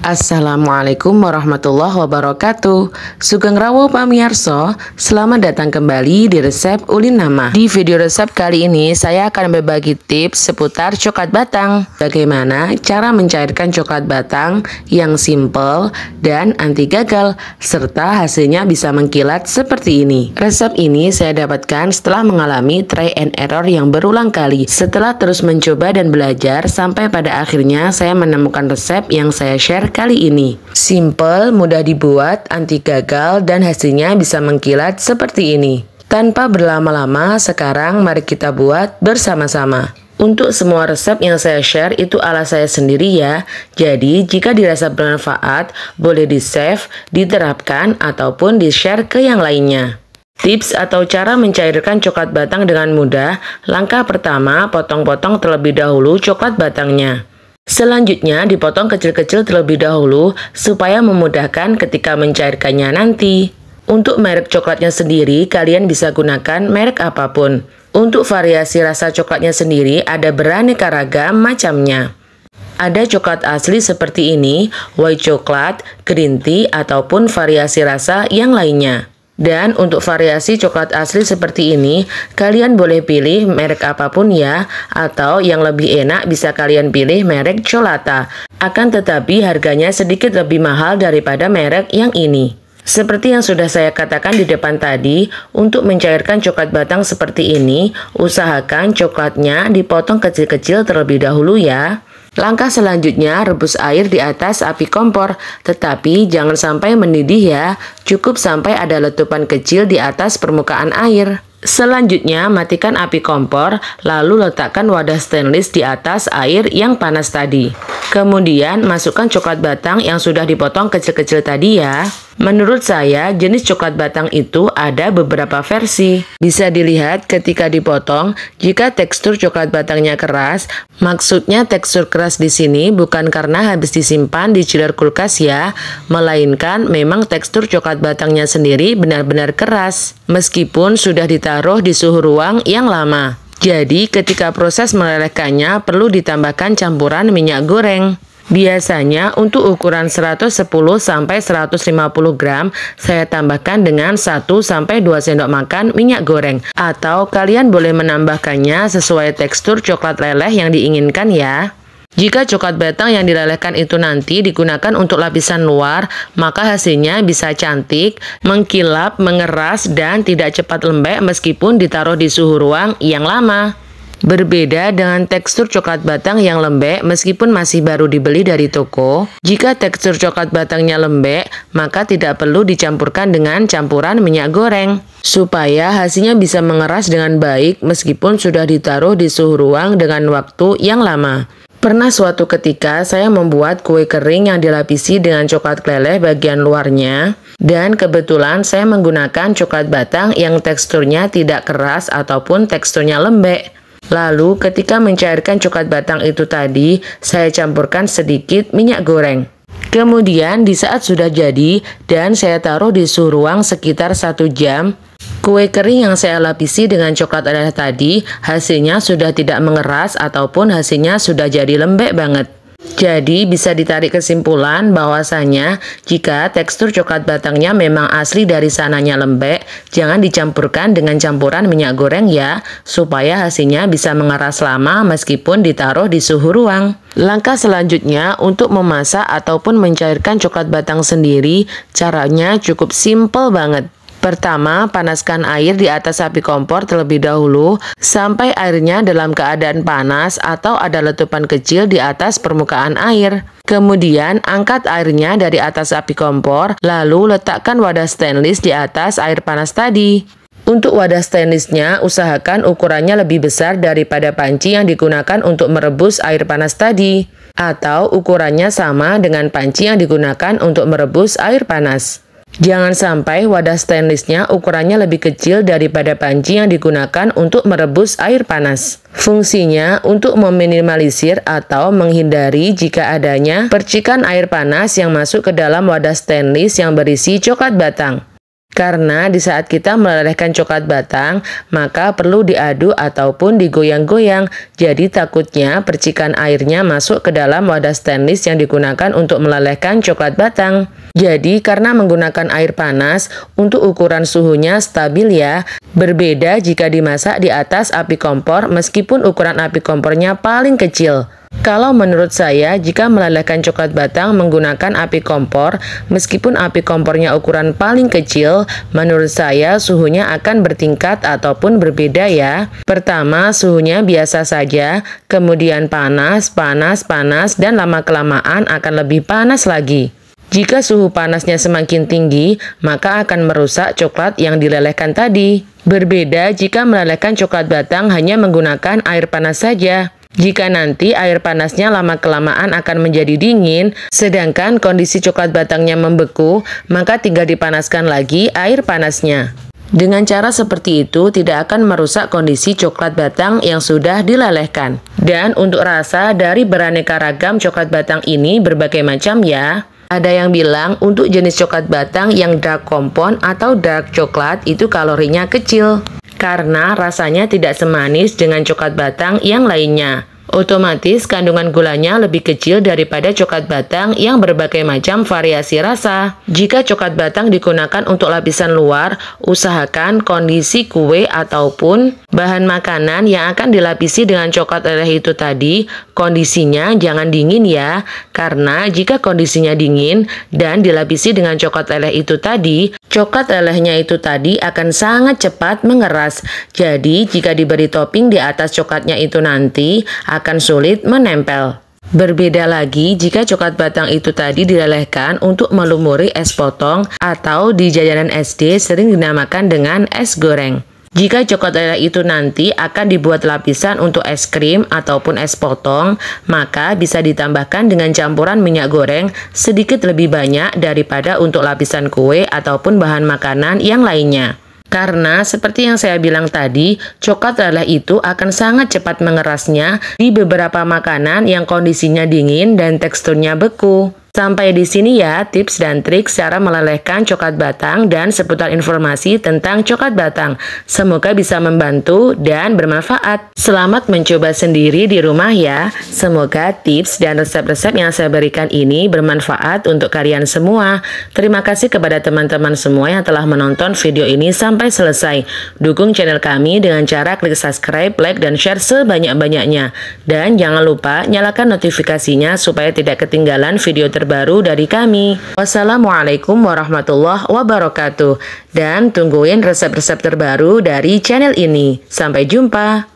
Assalamualaikum warahmatullahi wabarakatuh. Sugeng rawuh pamirsa, selamat datang kembali di resep Ulin Nama. Di video resep kali ini saya akan berbagi tips seputar coklat batang. Bagaimana cara mencairkan coklat batang yang simple dan anti gagal, serta hasilnya bisa mengkilat seperti ini. Resep ini saya dapatkan setelah mengalami try and error yang berulang kali. Setelah terus mencoba dan belajar, sampai pada akhirnya saya menemukan resep yang saya share kali ini. Simple, mudah dibuat, anti gagal, dan hasilnya bisa mengkilat seperti ini. Tanpa berlama-lama, sekarang mari kita buat bersama-sama. Untuk semua resep yang saya share itu ala saya sendiri ya. Jadi jika dirasa bermanfaat, boleh di-save, diterapkan, ataupun di-share ke yang lainnya. Tips atau cara mencairkan coklat batang dengan mudah. Langkah pertama, potong-potong terlebih dahulu coklat batangnya. Selanjutnya dipotong kecil-kecil terlebih dahulu supaya memudahkan ketika mencairkannya nanti. Untuk merek coklatnya sendiri, kalian bisa gunakan merek apapun. Untuk variasi rasa coklatnya sendiri ada beraneka ragam macamnya. Ada coklat asli seperti ini, white coklat, green tea, ataupun variasi rasa yang lainnya. Dan untuk variasi coklat asli seperti ini, kalian boleh pilih merek apapun ya, atau yang lebih enak bisa kalian pilih merek Cholata. Akan tetapi harganya sedikit lebih mahal daripada merek yang ini. Seperti yang sudah saya katakan di depan tadi, untuk mencairkan coklat batang seperti ini, usahakan coklatnya dipotong kecil-kecil terlebih dahulu ya. Langkah selanjutnya, rebus air di atas api kompor, tetapi jangan sampai mendidih ya, cukup sampai ada letupan kecil di atas permukaan air. Selanjutnya, matikan api kompor, lalu letakkan wadah stainless di atas air yang panas tadi. Kemudian, masukkan coklat batang yang sudah dipotong kecil-kecil tadi ya. Menurut saya, jenis coklat batang itu ada beberapa versi. Bisa dilihat ketika dipotong, jika tekstur coklat batangnya keras, maksudnya tekstur keras di sini bukan karena habis disimpan di chiller kulkas ya, melainkan memang tekstur coklat batangnya sendiri benar-benar keras, meskipun sudah ditaruh di suhu ruang yang lama. Jadi, ketika proses melelehkannya perlu ditambahkan campuran minyak goreng. Biasanya untuk ukuran 110-150 gram, saya tambahkan dengan 1-2 sendok makan minyak goreng. Atau kalian boleh menambahkannya sesuai tekstur coklat leleh yang diinginkan ya. Jika coklat batang yang dilelehkan itu nanti digunakan untuk lapisan luar, maka hasilnya bisa cantik, mengkilap, mengeras, dan tidak cepat lembek meskipun ditaruh di suhu ruang yang lama. Berbeda dengan tekstur coklat batang yang lembek meskipun masih baru dibeli dari toko. Jika tekstur coklat batangnya lembek, maka tidak perlu dicampurkan dengan campuran minyak goreng, supaya hasilnya bisa mengeras dengan baik meskipun sudah ditaruh di suhu ruang dengan waktu yang lama. Pernah suatu ketika saya membuat kue kering yang dilapisi dengan coklat leleh bagian luarnya, dan kebetulan saya menggunakan coklat batang yang teksturnya tidak keras ataupun teksturnya lembek. Lalu ketika mencairkan coklat batang itu tadi, saya campurkan sedikit minyak goreng. Kemudian di saat sudah jadi dan saya taruh di suhu ruang sekitar 1 jam, kue kering yang saya lapisi dengan coklat leleh tadi hasilnya sudah tidak mengeras ataupun hasilnya sudah jadi lembek banget. Jadi bisa ditarik kesimpulan bahwasanya jika tekstur coklat batangnya memang asli dari sananya lembek, jangan dicampurkan dengan campuran minyak goreng ya, supaya hasilnya bisa mengeras lama meskipun ditaruh di suhu ruang. Langkah selanjutnya untuk memasak ataupun mencairkan coklat batang sendiri, caranya cukup simple banget. Pertama, panaskan air di atas api kompor terlebih dahulu sampai airnya dalam keadaan panas atau ada letupan kecil di atas permukaan air. Kemudian, angkat airnya dari atas api kompor, lalu letakkan wadah stainless di atas air panas tadi. Untuk wadah stainlessnya, usahakan ukurannya lebih besar daripada panci yang digunakan untuk merebus air panas tadi, atau ukurannya sama dengan panci yang digunakan untuk merebus air panas. Jangan sampai wadah stainlessnya ukurannya lebih kecil daripada panci yang digunakan untuk merebus air panas. Fungsinya untuk meminimalisir atau menghindari jika adanya percikan air panas yang masuk ke dalam wadah stainless yang berisi coklat batang. Karena di saat kita melelehkan coklat batang, maka perlu diaduk ataupun digoyang-goyang. Jadi takutnya percikan airnya masuk ke dalam wadah stainless yang digunakan untuk melelehkan coklat batang. Jadi karena menggunakan air panas, untuk ukuran suhunya stabil ya. Berbeda jika dimasak di atas api kompor meskipun ukuran api kompornya paling kecil. Kalau menurut saya, jika melelehkan coklat batang menggunakan api kompor, meskipun api kompornya ukuran paling kecil, menurut saya suhunya akan bertingkat ataupun berbeda ya. Pertama, suhunya biasa saja, kemudian panas, panas, panas, dan lama-kelamaan akan lebih panas lagi. Jika suhu panasnya semakin tinggi, maka akan merusak coklat yang dilelehkan tadi. Berbeda jika melelehkan coklat batang hanya menggunakan air panas saja. Jika nanti air panasnya lama-kelamaan akan menjadi dingin, sedangkan kondisi coklat batangnya membeku, maka tinggal dipanaskan lagi air panasnya. Dengan cara seperti itu tidak akan merusak kondisi coklat batang yang sudah dilelehkan. Dan untuk rasa dari beraneka ragam coklat batang ini berbagai macam ya. Ada yang bilang untuk jenis coklat batang yang dark compound atau dark coklat itu kalorinya kecil. Karena rasanya tidak semanis dengan coklat batang yang lainnya. Otomatis kandungan gulanya lebih kecil daripada coklat batang yang berbagai macam variasi rasa. Jika coklat batang digunakan untuk lapisan luar, usahakan kondisi kue ataupun bahan makanan yang akan dilapisi dengan coklat leleh itu tadi, kondisinya jangan dingin ya. Karena jika kondisinya dingin dan dilapisi dengan coklat leleh itu tadi, coklat lelehnya itu tadi akan sangat cepat mengeras. Jadi jika diberi topping di atas coklatnya itu nanti akan sulit menempel. Berbeda lagi jika coklat batang itu tadi dilelehkan untuk melumuri es potong atau di jajanan SD sering dinamakan dengan es goreng. Jika coklat leleh itu nanti akan dibuat lapisan untuk es krim ataupun es potong, maka bisa ditambahkan dengan campuran minyak goreng sedikit lebih banyak daripada untuk lapisan kue ataupun bahan makanan yang lainnya. Karena seperti yang saya bilang tadi, coklat leleh itu akan sangat cepat mengerasnya di beberapa makanan yang kondisinya dingin dan teksturnya beku. Sampai di sini ya tips dan trik cara melelehkan coklat batang dan seputar informasi tentang coklat batang. Semoga bisa membantu dan bermanfaat. Selamat mencoba sendiri di rumah ya. Semoga tips dan resep-resep yang saya berikan ini bermanfaat untuk kalian semua. Terima kasih kepada teman-teman semua yang telah menonton video ini sampai selesai. Dukung channel kami dengan cara klik subscribe, like, dan share sebanyak-banyaknya. Dan jangan lupa nyalakan notifikasinya supaya tidak ketinggalan video terbaru dari kami. Wassalamualaikum warahmatullahi wabarakatuh. Dan tungguin resep-resep terbaru dari channel ini. Sampai jumpa.